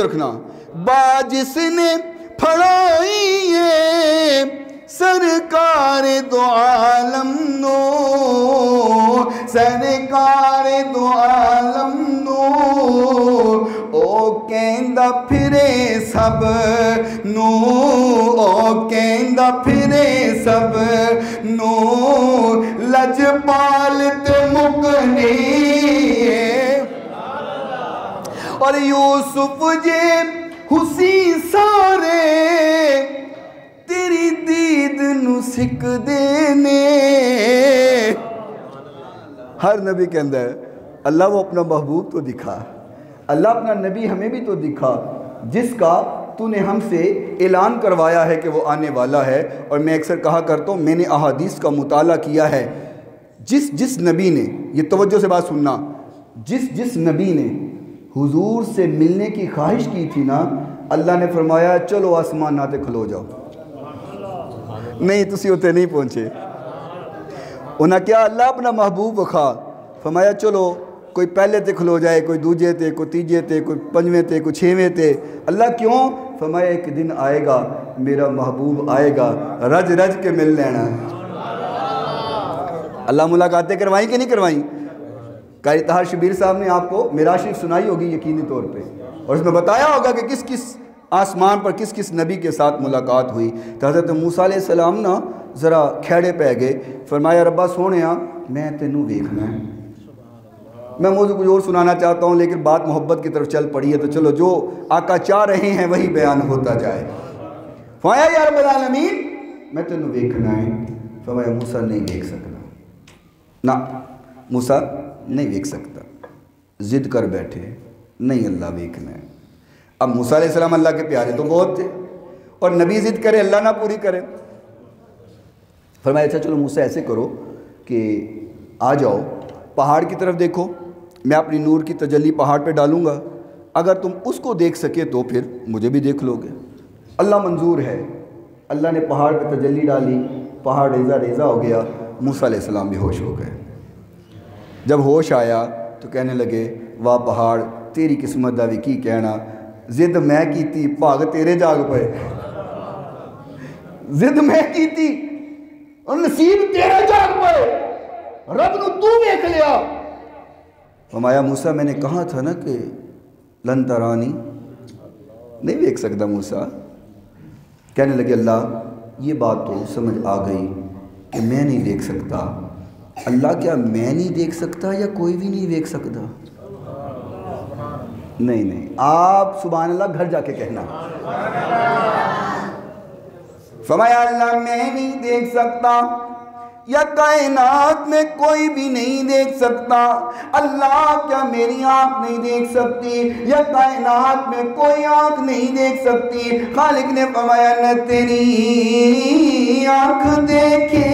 رکھنا، باجس نے پھڑائی ہے سرکار دو عالم نو، سرکار دو عالم نو، او کہندا پھرے سب نو، او کہندا پھرے سب نو، لجپال تے مکنے، اور یوسف جے حسین سارے تیری دید نو سکھ دینے۔ ہر نبی کے اندر اللہ وہ اپنا محبوب تو دکھا، اللہ اپنا نبی ہمیں بھی تو دکھا، جس کا تو نے ہم سے اعلان کروایا ہے کہ وہ آنے والا ہے۔ اور میں اکثر کہا کرتا ہوں، میں نے احادیث کا مطالعہ کیا ہے، جس نبی نے، یہ توجہ سے بات سننا، جس نبی نے حضور سے ملنے کی خواہش کی تھی نا، اللہ نے فرمایا چلو آسمان ناتے کھلو جاؤ، نہیں تسی ہوتے نہیں پہنچے۔ انہاں کیا اللہ اپنا محبوب وکھا، فرمایا چلو کوئی پہلے تے کھلو جائے، کوئی دوجے تے، کوئی تیجے تے، کوئی پنجویں تے، کوئی چھویں تے۔ اللہ کیوں؟ فرمایا ایک دن آئے گا میرا محبوب آئے گا، رج رج کے مل لینا۔ اللہ ملاقاتیں کروائیں کہ نہیں کروائیں؟ قاری طاہر شبیر صاحب نے آپ کو معراج شریف سنائی ہوگی یقینی طور پہ، اور اس میں بتایا ہوگا کہ کس کس آسمان پر کس کس نبی کے ساتھ ملاقات ہوئی۔ تو حضرت موسیٰ علیہ السلام نا ذرا کھیڑے پہ گئے، فرمایا ربا سونیا میں تینوں ویکھنا ہے۔ میں موضوع کچھ اور سنانا چاہتا ہوں لیکن بات محبت کی طرف چل پڑی ہے، تو چلو جو آقا چاہ رہے ہیں وہی بیان ہوتا جائے۔ فرمایا یا رب العالمین میں تینوں ویکھنا ہے۔ فرمایا موسیٰ نہیں ویکھ سکنا، نہ موسیٰ نہیں ویکھ سکتا، ضد کر بیٹھے، نہیں اللہ ویکھنا ہے۔ اب موسیٰ علیہ السلام اللہ کے پیارے تو بہت تھے، اور نبی ضد کرے اللہ نہ پوری کرے۔ فرمایا اچھا چلو موسیٰ ایسے کرو کہ آ جاؤ پہاڑ کی طرف دیکھو، میں اپنی نور کی تجلی پہاڑ پہ ڈالوں گا، اگر تم اس کو دیکھ سکے تو پھر مجھے بھی دیکھ لو گے۔ اللہ منظور ہے، اللہ نے پہاڑ پہ تجلی ڈالی، پہاڑ ریزہ ریزہ ہو گیا، موسیٰ علیہ السلام بھی ہوش ہو گئے۔ جب ہوش آیا تو کہنے لگے واہ پہاڑ تیری قسمت دا بھی کی کہنا، ضد میں کیتی بھاگ تیرے جاگ پئے، ضد میں کیتی اور نصیب تیرے جاگ پئے، رب نو تو ویکھ لیا۔ فرمایا موسیٰ میں نے کہا تھا نا کہ لن ترانی، نہیں ویکھ سکتا موسیٰ۔ کہنے لگے اللہ یہ بات تو سمجھ آ گئی کہ میں نہیں دیکھ سکتا۔ اللہ کیا میں نہیں دیکھ سکتا یا کوئی بھی نہیں دیکھ سکتا؟ نہیں آپ سبحان اللہ گھر جا کے کہنا۔ فرمایا اللہ میں نہیں دیکھ سکتا یا کائنات میں کوئی بھی نہیں دیکھ سکتا، اللہ کیا میری آنکھ نہیں دیکھ سکتی یا کائنات میں کوئی آنکھ نہیں دیکھ سکتی؟ خالق نے فرمایا نہ تیری آنکھ دیکھے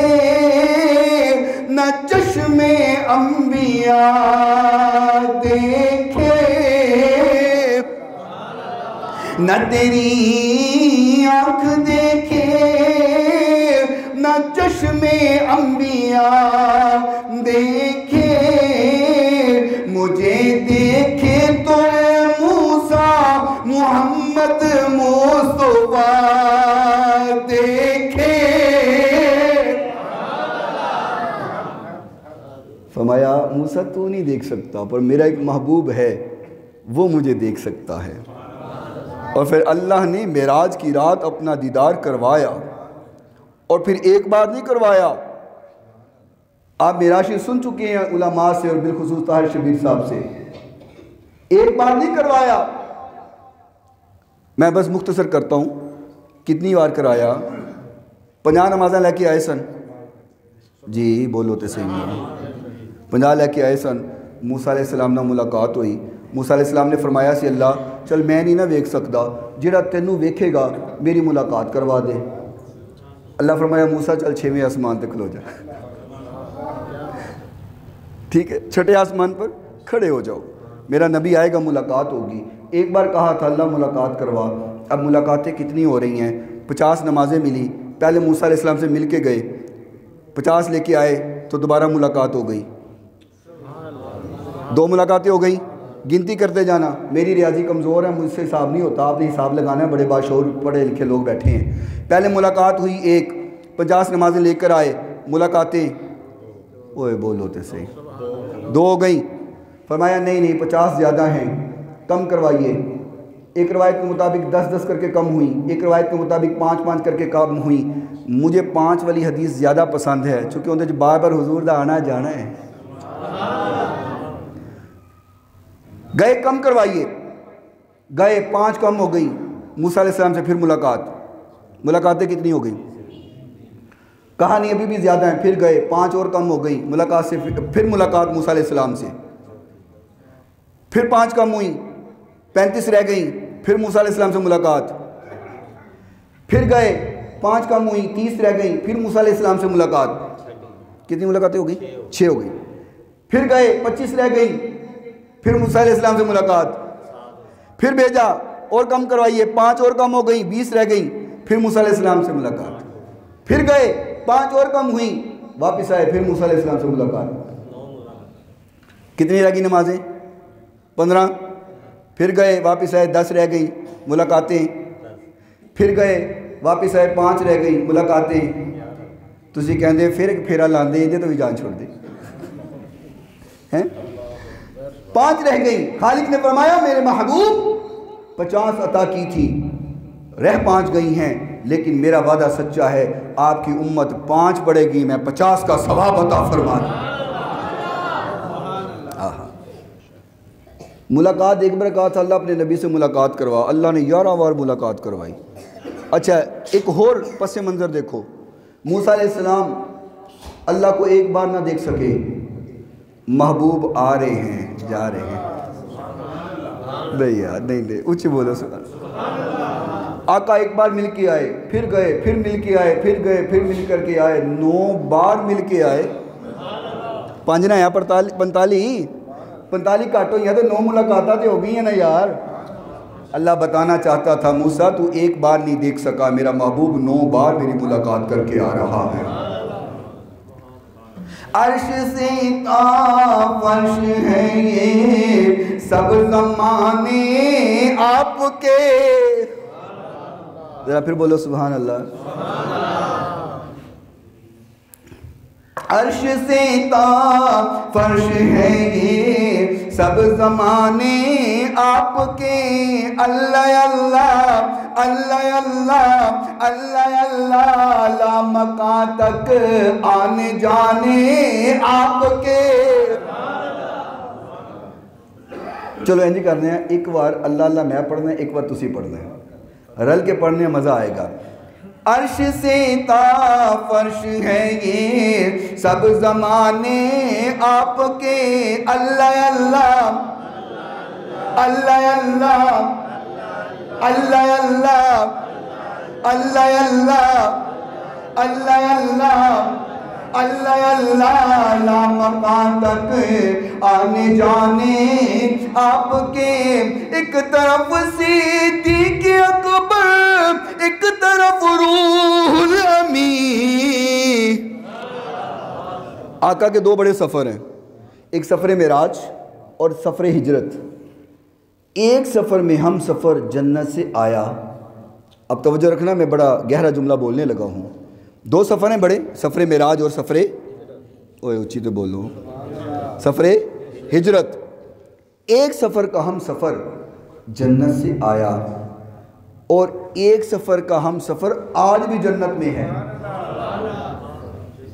نہ چشم انبیاء دیکھے، نہ تیری آنکھ دیکھے نہ چشم انبیاء دیکھے، مجھے دیکھے تو اے موسیٰ محمد مصطفیٰ دیکھے۔ فرمایا موسیٰ تو نہیں دیکھ سکتا پر میرا ایک محبوب ہے وہ مجھے دیکھ سکتا ہے۔ اور پھر اللہ نے معراج کی رات اپنا دیدار کروایا، اور پھر ایک بار نہیں کروایا۔ آپ معراج شریف سن چکے ہیں علماء سے اور بالخصوص طاہر شبیر صاحب سے، ایک بار نہیں کروایا۔ میں بس مختصر کرتا ہوں کتنی بار کرایا؟ 50 نمازیں لے کے آئے سن، جی بولو تو صحیح، 50 لے کے آئے سن۔ موسیٰ علیہ السلام نے ملاقات ہوئی، موسیٰ علیہ السلام نے فرمایا سی اللہ چل میں نہیں نہ ویکھ سکتا، جڑا تینوں ویکھے گا میری ملاقات کروا دے۔ اللہ فرمایا موسیٰ چل 6ویں آسمان تے کھلو جا، ٹھیک ہے 6 آسمان پر کھڑے ہو جاؤ، میرا نبی آئے گا ملاقات ہوگی۔ ایک بار کہا تھا اللہ ملاقات کروا، اب ملاقاتیں کتنی ہو رہی ہیں؟ 50 نمازیں ملی، پہلے موسیٰ علیہ السلام سے مل کے گئے، 50 لے کے آئے تو دوبارہ ملاقات ہو گئی، 2 ملاقاتیں ہو گئی، گنتی کرتے جانا. میری ریاضی کمزور ہے, مجھ سے حساب نہیں ہوتا, آپ نے حساب لگانا ہے. بڑے باشعور پڑھے لکھے لوگ بیٹھے ہیں. پہلے ملاقات ہوئی ایک, 50 نمازیں لے کر آئے, ملاقاتیں اوے بولو تے صحیح 2 ہو گئیں. فرمایا نہیں 50 زیادہ ہیں, کم کروائیے. ایک روایت کے مطابق 10 کر کے کم ہوئی, ایک روایت کے مطابق 5 کر کے کم ہوئی. مجھے 5 والی حدیث زیادہ پسند ہے, چونکہ اندر بار بار حضور دا آنا جانا ہے. گئے کم کروائیے, گئے 5 کم ہو گئی. موسیٰ علیہ السلام سے پھر ملاقاتیں کتنی ہو گئیں؟ کہا نہیں ابھی بھی زیادہ ہیں. پھر گئے 5 اور کم ہو گئی. ملاقات سے پھر ملاقات موسیٰ علیہ السلام سے, پھر 5 کم ہوئی, 35 رہ گئیں. پھر موسیٰ علیہ السلام سے ملاقات. پھر گئے 5 کم ہوئی, 30 رہ گئیں. پھر موسیٰ علیہ السلام سے ملاقات. کتنی ملاقاتیں ہو گئی؟ 6 ہو گئی. پھر گئے 25 رہ گئیں. پھر موسیٰ علیہ السلام سے ملاقات. پھر بھیجا اور کم کروائیے, 5 اور کم ہو گئیں, 20 رہ گئیں. پھر موسیٰ علیہ السلام سے ملاقات. پھر گئے 5 اور کم ہوئیں, واپس آئے. پھر موسیٰ علیہ السلام سے ملاقات. کتنی رہ گئی نمازیں؟ 15. پھر گئے واپس آئے, 10 رہ گئیں ملاقاتیں. پھر گئے واپس آئے, 5 رہ گئیں ملاقاتیں. تسی کہندے پھر ایک پھیرا لاندے جے تو بھی جان چھوڑ دے ہیں. 5 رہ گئیں. خالق نے فرمایا میرے محبوب 50 عطا کی تھی, رہ 5 گئی ہیں, لیکن میرا وعدہ سچا ہے, آپ کی امت 5 پڑے گی, میں 50 کا ثواب عطا فرما دوں. ملاقات ایک بار کہا تھا اللہ اپنے نبی سے ملاقات کروا, اللہ نے 11 بار ملاقات کروائی. اچھا ایک اور پس منظر دیکھو, موسیٰ علیہ السلام اللہ کو ایک بار نہ دیکھ سکے, محبوب آ رہے ہیں جا رہے ہیں. نہیں یار نہیں اونچی بولو سبحان. آقا ایک بار مل کے آئے, پھر گئے, پھر مل کے آئے, پھر گئے, پھر مل کر کے آئے, 9 بار مل کے آئے. 5 نہ یا 45 کاٹو یا تو 9 ملاقاتیں تو ہو گئی ہیں نا یار. اللہ بتانا چاہتا تھا موسیٰ تو ایک بار نہیں دیکھ سکا, میرا محبوب 9 بار میری ملاقات کر کے آ رہا ہے. عرش سے تا فرش ہے یہ سب زمانے آپ کے. ذرا پھر بولو سبحان اللہ. عرش سے تا فرش ہے یہ سب زمانے آپ کے. اللہ اللہ اللہ اللہ اللہ اللہ لا مکان تک آنے جانے آپ کے. چلو انجی کرنے ہیں, ایک بار اللہ اللہ میں پڑھنا ہے, ایک بار تسی پڑھنا ہے, رل کے پڑھنے میں مزہ آئے گا. عرش سے تا فرش ہے یہ سب زمانے آپ کے. اللہ اللہ اللہ اللہ اللہ اللہ اللہ اللہ اللہ اللہ اللہ لا مکان تک آنے جانے آپ کے. ایک طرف صدیق اکبر, ایک طرف روح الامین. آقا کے 2 بڑے سفر ہیں, ایک سفر معراج اور سفر ہجرت. ایک سفر میں ہم سفر جنت سے آیا. اب توجہ رکھنا, میں بڑا گہرا جملہ بولنے لگا ہوں. 2 سفر ہیں بڑے, سفر معراج اور سفر اوے اونچی تو بولو سفر ہجرت. ایک سفر کا ہم سفر جنت سے آیا اور ایک سفر کا ہم سفر آج بھی جنت میں ہے.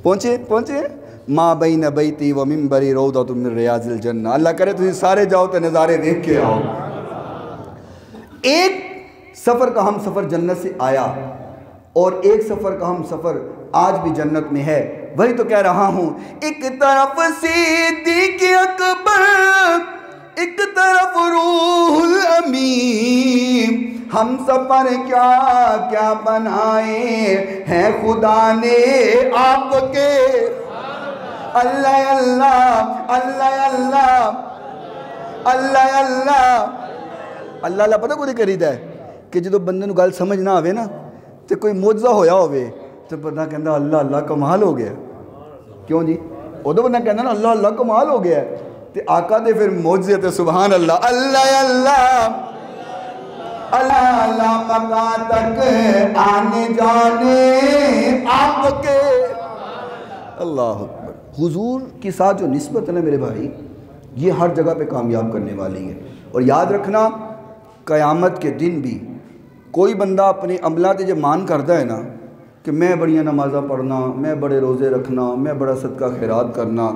پہنچے ما بین بیتی و منبری روضۃ من ریاض الجنہ. اللہ کرے تجھے سارے جاؤ تو نظارے دیکھ کے آؤ. ایک سفر کا ہم سفر جنت سے آیا اور ایک سفر کا ہم سفر آج بھی جنت میں ہے. وہی تو کہہ رہا ہوں, ایک طرف صدیق اکبر, ایک طرف روح الامین. ہم سفر کیا کیا بنائے ہیں خدا نے آپ کے. اللہ اللہ اللہ اللہ اللہ اللہ اللہ اللہ. پتہ کوئی کریدا ہے کہ جدو بندے نو گل سمجھ نہ آوے نا تو کوئی معجزہ ہویا ہوئے تو بندہ کہندا اللہ اللہ کمال ہو گیا. کیوں جی؟ ادو بندہ کہندا نا اللہ اللہ کمال ہو گیا. تے آقا دے پھر معجزے تے سبحان اللہ اللہ اللہ اللہ اللہ مکان تک آنے جانے آپ کے اللہ اکبر۔ حضور کے ساتھ جو نسبت ہے نا میرے بھائی، یہ ہر جگہ پہ کامیاب کرنے والی ہے۔ اور یاد رکھنا قیامت کے دن بھی کوئی بندہ اپنے عملات جب مان کرتا ہے نا کہ میں بڑیاں نمازاں پڑھنا، میں بڑے روزے رکھنا، میں بڑا صدقہ خیرات کرنا،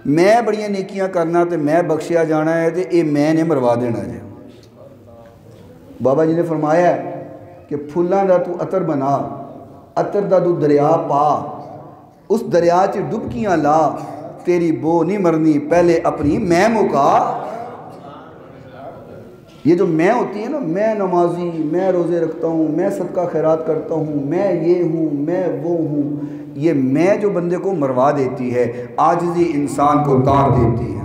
میں بڑیاں نیکیاں کرنا تے میں بخشیا جانا ہے تے اے میں نے مروا دینا ہے۔ بابا جی نے فرمایا ہے کہ پھلاں دا تو عطر بنا، عطر دا تو دریا پا، اس دریا چ ڈبکیاں لا، تیری بو نہیں مرنی پہلے اپنی میں مکا۔ یہ جو میں ہوتی ہے نا، میں نمازی، میں روزے رکھتا ہوں، میں صدقہ خیرات کرتا ہوں، میں یہ ہوں، میں وہ ہوں، یہ میں جو بندے کو مروا دیتی ہے، عاجزی انسان کو تار دیتی ہے۔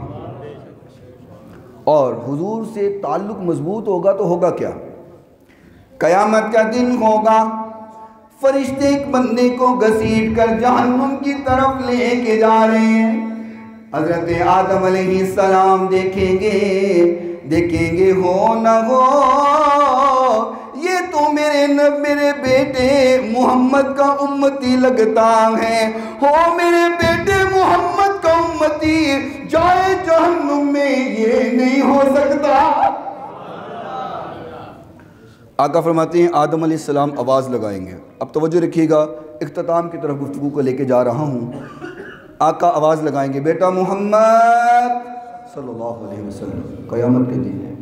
اور حضور سے تعلق مضبوط ہوگا تو ہوگا کیا؟ قیامت کا دن ہوگا، فرشتے ایک بندے کو گھسیٹ کر جہنم کی طرف لے کے جا رہے ہیں۔ حضرت آدم علیہ السلام دیکھیں گے ہو نہ ہو یہ تو میرے بیٹے محمد کا امتی لگتا ہے، ہو میرے بیٹے محمد کا امتی، جائے جہنم میں یہ نہیں ہو سکتا۔ آقا فرماتے ہیں آدم علیہ السلام آواز لگائیں گے۔ اب توجہ رکھیے گا، اختتام کی طرف گفتگو کو لے کے جا رہا ہوں۔ آقا آواز لگائیں گے، بیٹا محمد صلی اللہ علیہ وسلم، قیامت کے دن ہے۔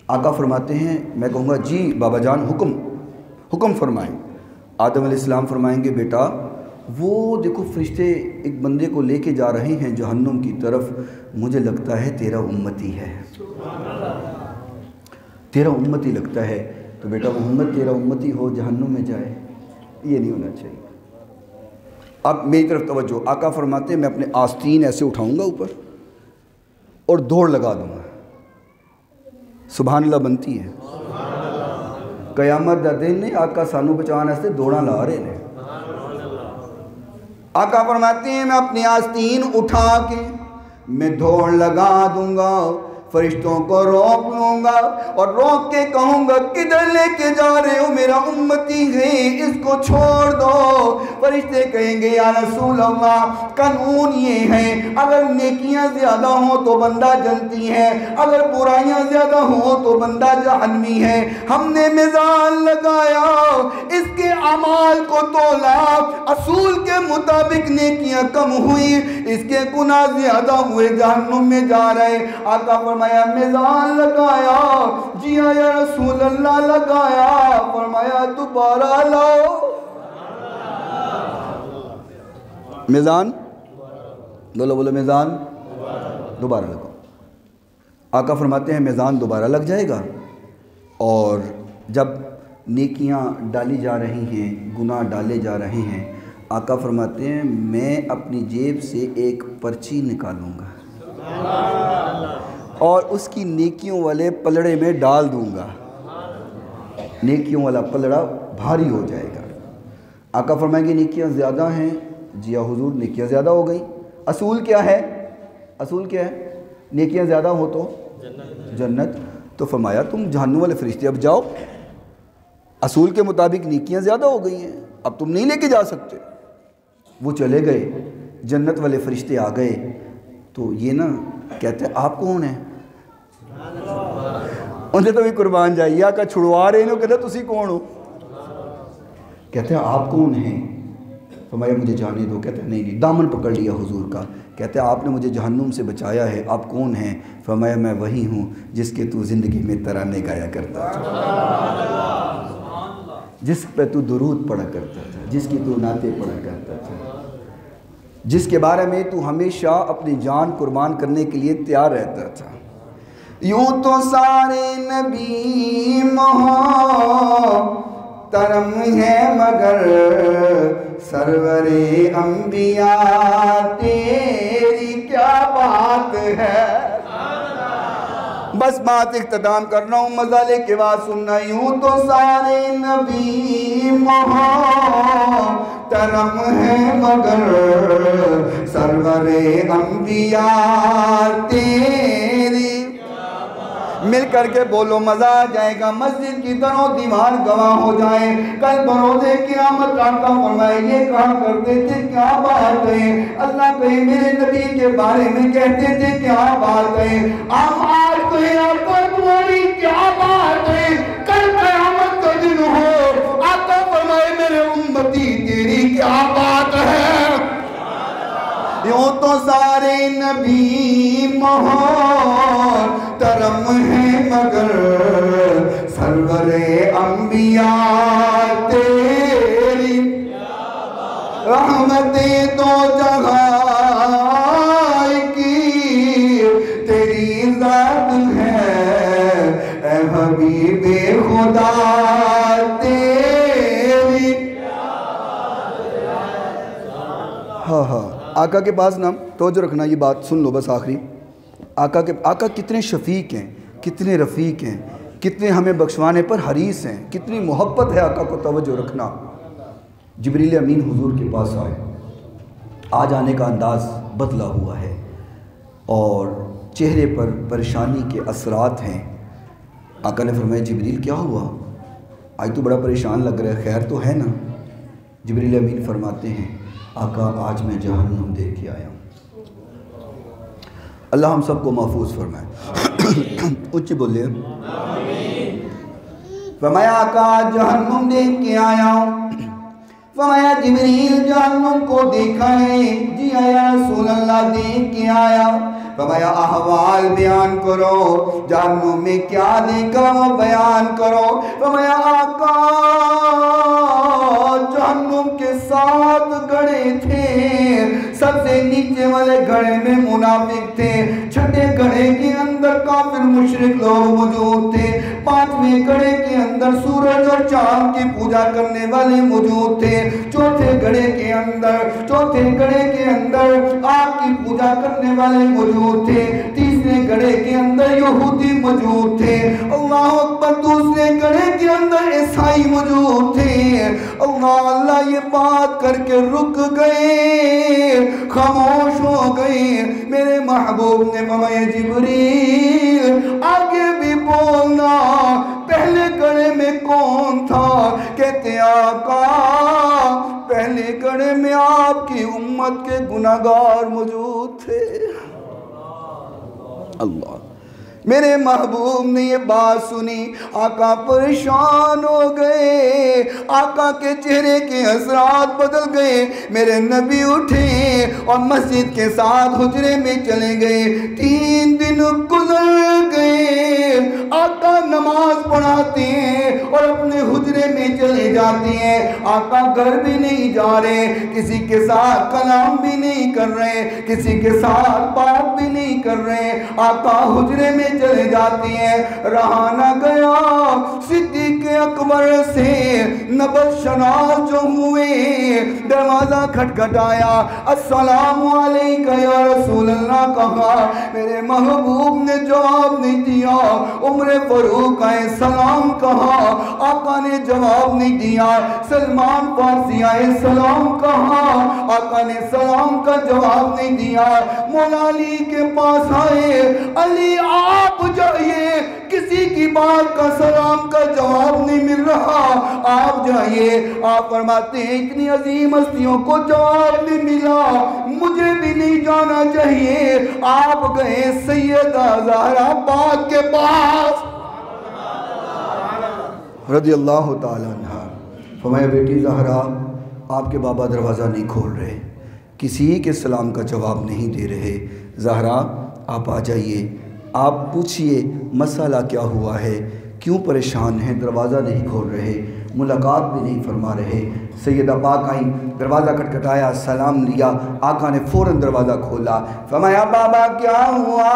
آقا فرماتے ہیں، میں کہوں گا جی بابا جان حکم فرمائیں۔ آدم علیہ السلام فرمائیں گے، بیٹا وہ دیکھو فرشتے ایک بندے کو لے کے جا رہے ہیں جہنم کی طرف، مجھے لگتا ہے تیرا امتی ہے، تیرا امتی لگتا ہے، تو بیٹا محمد تیرا امتی ہو جہنم میں جائے، یہ نہیں ہونا چاہیے۔ اب میری طرف توجہ، آقا فرماتے ہیں میں اپنے آستین ایسے اٹھاؤں گا اوپر اور دوڑ لگا دوں گا، سبحان اللہ بنتی ہے۔ قیامت دا دن نہیں، آقا سانو بچانے سے دوڑاں لا رہے ہیں۔ آقا فرماتے ہیں میں اپنی آستین اٹھا کے میں دوڑ لگا دوں گا، فرشتوں کو روک لوں گا اور روک کے کہوں گا کدھر لے کے جا رہے ہو، میرا امتی ہے اس کو چھوڑ دو۔ فرشتے کہیں گے یا رسول اللہ قانون یہ ہے، اگر نیکیاں زیادہ ہوں تو بندہ جنتی ہے، اگر برائیاں زیادہ ہوں تو بندہ جہنمی ہے۔ ہم نے میزان لگایا، اس کے اعمال کو تولا، اصول کے مطابق نیکیاں کم ہوئی، اس کے گناہ زیادہ ہوئے، جہنم میں جا رہے۔ آقا فرمایا میزان لگایا، جی یا رسول اللہ لگایا، فرمایا دوبارہ لاؤ۔ میزان بولو میزان دوبارہ لگاؤ۔ آقا فرماتے ہیں میزان دوبارہ لگ جائے گا، اور جب نیکیاں ڈالی جا رہی ہیں، گناہ ڈالے جا رہے ہیں، آقا فرماتے ہیں میں اپنی جیب سے ایک پرچی نکالوں گا اور اس کی نیکیوں والے پلڑے میں ڈال دوں گا، نیکیوں والا پلڑا بھاری ہو جائے گا۔ آقا فرمائیں گے نیکیاں زیادہ ہیں، جی حضور نیکیاں زیادہ ہو گئی، اصول کیا ہے؟ اصول کیا ہے؟ نیکیاں زیادہ ہو تو جنت۔ تو فرمایا تم جہنم والے فرشتے اب جاؤ، اصول کے مطابق نیکیاں زیادہ ہو گئی ہیں، اب تم نہیں لے کے جا سکتے۔ وہ چلے گئے، جنت والے فرشتے آ گئے، تو یہ نا کہتے ہیں آپ کون ہیں؟ انہیں تو بھی قربان جائیے، آقا چھڑوا رہے ہیں، کہتے ہیں تسی کون ہو؟ کہتے ہیں آپ کون ہیں؟ فرمایا مجھے جانے دو۔ کہتے ہیں نہیں، دامن پکڑ لیا حضور کا، کہتے ہیں آپ نے مجھے جہنم سے بچایا ہے، آپ کون ہیں؟ فرمایا میں وہی ہوں جس کے تو زندگی میں ترانے گایا کرتا تھا، جس پہ تو درود پڑھا کرتا تھا، جس کی تو نعتیں پڑھا کرتا تھا، جس کے بارے میں تو ہمیشہ اپنی جان قربان کرنے کے لیے تیار رہتا تھا۔ یوں تو سارے نبی محترم ہیں، مگر سرور انبیاء تیری کیا بات ہے۔ بس بات اختتام کر رہا ہوں، مزالے کے بعد سننا، یوں تو سارے نبی محترم ہیں مگر سرور انبیاء تیری، مل کر کے بولو مزہ آ جائے گا، مسجد کی طرح دیوار گواہ ہو جائے، کل بروز قیامت آقا فرمائے یہ کہا کرتے تھے کیا بات ہے، اللہ کہے میرے نبی کے بارے میں کہتے تھے کیا بات ہے، آپ آج کہیں آقا تمہاری کیا بات ہے، کل قیامت کا دن ہو آقا فرمائے میرے امتی تیری کیا بات ہے۔ یوں تو سارے نبی محترم ہیں مگر سرور انبیاء تیری، رحمتیں دو جہاں کی تیری ذات ہے، اے حبیب خدا تیری۔ ہاں ہاں آقا کے پاس نا توجہ رکھنا، یہ بات سن لو بس آخری، آقا کتنے شفیق ہیں، کتنے رفیق ہیں، کتنے ہمیں بخشوانے پر حریص ہیں، کتنی محبت ہے آقا کو توجہ رکھنا۔ جبریل امین حضور کے پاس آئے، آج آنے کا انداز بدلا ہوا ہے اور چہرے پر پریشانی کے اثرات ہیں۔ آقا نے فرمایا جبریل کیا ہوا، آج تو بڑا پریشان لگ رہا ہے، خیر تو ہے نا؟ جبریل امین فرماتے ہیں آقا آج میں جہنم دیکھ کے آیا ہوں۔ اللہ ہم سب کو محفوظ فرمائے، اچھی بولے آمین۔ فرمایا آقا آج جہنم دیکھ کے آیا ہوں۔ فرمایا جبریل جہنم کو دیکھا ہے؟ جی یا رسول اللہ دیکھ کے آیا۔ فرمایا احوال بیان کرو، جہنم میں کیا دیکھا وہ بیان کرو۔ فرمایا آقا جہنم کے 7 گڑھے تھے، سب سے نیچے والے گڑھے میں منافق تھے، چھٹے گڑھے کے اندر کافر مشرک لوگ موجود تھے، 5ویں گڑھے کے اندر سورج اور چاند کی پوجا کرنے والے موجود تھے، چوتھے گڑھے کے اندر آگ کی پوجا کرنے والے موجود تھے، تیسرے گڑھے کے اندر یہودی موجود تھے، اللہ اکبر، دوسرے گڑھے کے اندر عیسائی موجود تھے۔ اللہ یہ بات کر کے رک گئے، خاموش ہو گئے۔ میرے محبوب نے فرمایا جبریل آگے بھی بولنا، پہلے گڑھے میں کون تھا؟ کہتے آقا پہلے گڑھے میں آپ کی امت کے گناہگار موجود تھے۔ اللہ، میرے محبوب نے یہ بات سنی، آقا پریشان ہو گئے، آقا کے چہرے کے اثرات بدل گئے۔ میرے نبی اٹھے اور مسجد کے ساتھ حجرے میں چلے گئے۔ 3 دن گزر گئے، آقا نماز پڑھاتے ہیں اور اپنے حجرے میں چلے جاتے ہیں، آقا گھر بھی نہیں جا رہے، کسی کے ساتھ کلام بھی نہیں کر رہے، کسی کے ساتھ بات بھی نہیں کر رہے، آقا حجرے میں چلے جاتے ہیں۔ رہا نہ گیا، صدیق اکبر سے نبض شناس جو ہوئے، دروازہ کھٹکھٹایا، السلام علیکہ یا رسول اللہ کہا، میرے محبوب نے جواب نہیں دیا۔ عمر فاروق آئے، سلام کہا، آقا نے جواب نہیں دیا۔ سلمان فارسی آئے، سلام کہا، آقا نے سلام کا جواب نہیں دیا۔ مولا علی کے پاس آئے، علی آپ جائیے، کسی کی بات کا سلام کا جواب نہیں مل رہا، آپ جائیے۔ آپ فرماتے ہیں اتنی عظیم ہستیوں کو جواب نہیں ملا، مجھے بھی نہیں جانا چاہیے۔ آپ گئے سیدہ زہرا پاک کے پاس رضی اللہ تعالیٰ عنہ۔ فرمایا بیٹی زہرا آپ کے بابا دروازہ نہیں کھول رہے، کسی کے سلام کا جواب نہیں دے رہے، زہرا آپ آ جائیے، آپ پوچھئے مسئلہ کیا ہوا ہے، کیوں پریشان ہیں، دروازہ نہیں کھول رہے، ملاقات بھی نہیں فرما رہے۔ سیدہ پاک آئیں، دروازہ کھٹکھٹایا، سلام لیا، آقا نے فوراً دروازہ کھولا۔ فرمایا بابا کیا ہوا،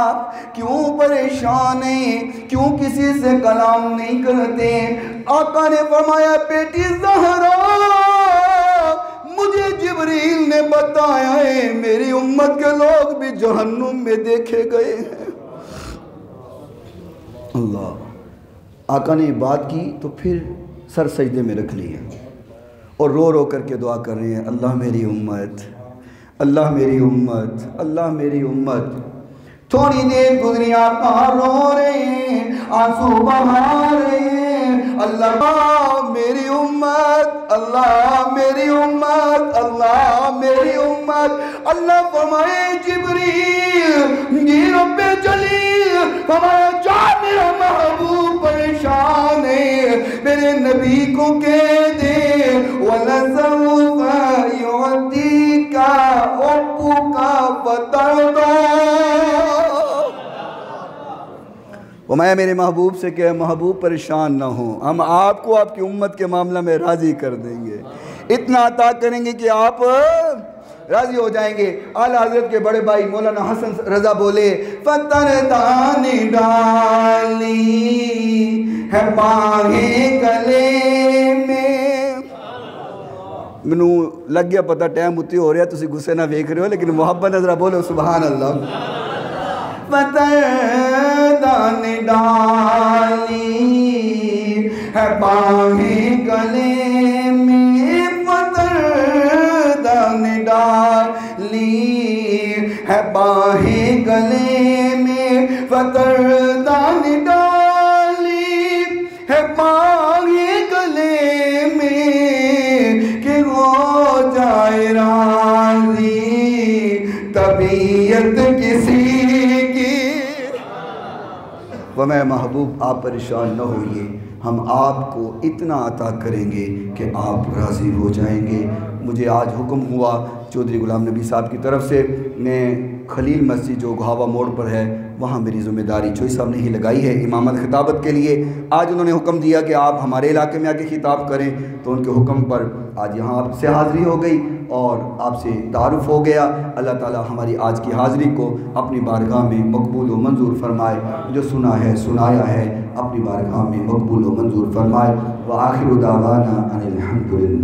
کیوں پریشان ہیں، کیوں کسی سے کلام نہیں کرتے؟ آقا نے فرمایا بیٹی زہرا مجھے جبریل نے بتایا ہے میری امت کے لوگ بھی جہنم میں دیکھے گئے ہیں۔ آقا نے بات کی تو پھر سر سجدے میں رکھ لیا اور رو رو کر کے دعا کر رہے ہیں، اللہ میری امت، اللہ میری امت، اللہ میری امت۔ تھوڑی دیر گزری آقا رو رہے ہیں، آنسو بہا رہے ہیں، اللہ میری امت، اللہ میری امت، اللہ میری امت۔ اللہ فرمائے جبریل جی رب جلیل، فرمایا جا میرا محبوب پریشان ہے، میرے نبی کو کہہ دے وَلَسَوْفَ يُعْطِيكَ رَبُّكَ فَتَرْضَىٰ۔ فرمایا میرے محبوب سے کہ محبوب پریشان نہ ہوں، ہم آپ کو آپ کی امت کے معاملہ میں راضی کر دیں گے، اتنا عطا کریں گے کہ آپ راضی ہو جائیں گے۔ اعلیٰ حضرت کے بڑے بھائی مولانا حسن رضا بولے فتردان ڈالی ہے باہیں گلے میں۔ منو لگ گیا پتہ ٹائم اتنی ہو رہا ہے، تسی غصے نہ ویکھ رہے ہو، لیکن محبت نظرہ بولو سبحان اللہ۔ فتردان ڈالی ہے باہیں گلے میں، فتردان ڈالی ہے باہیں گلے میں، فتردان ڈالی ہے باہیں گلے میں، کہ ہو جائے راضی طبیعت کسی کی۔ وَمَا محبوب آپ پریشان نہ ہوئیے، ہم آپ کو اتنا عطا کریں گے کہ آپ راضی ہو جائیں گے۔ مجھے آج حکم ہوا چودھری غلام نبی صاحب کی طرف سے، میں خلیل مسجد جو گھاوا موڑ پر ہے وہاں میری ذمہ داری چوئی صاحب نے ہی لگائی ہے امامت خطابت کے لیے۔ آج انہوں نے حکم دیا کہ آپ ہمارے علاقے میں آ کے خطاب کریں، تو ان کے حکم پر آج یہاں آپ سے حاضری ہو گئی اور آپ سے تعارف ہو گیا۔ اللہ تعالی ہماری آج کی حاضری کو اپنی بارگاہ میں مقبول و منظور فرمائے، جو سنا ہے سنایا ہے اپنی بارگاہ میں مقبول و منظور فرمائے۔ وآخر دعوانا ان الحمدللہ۔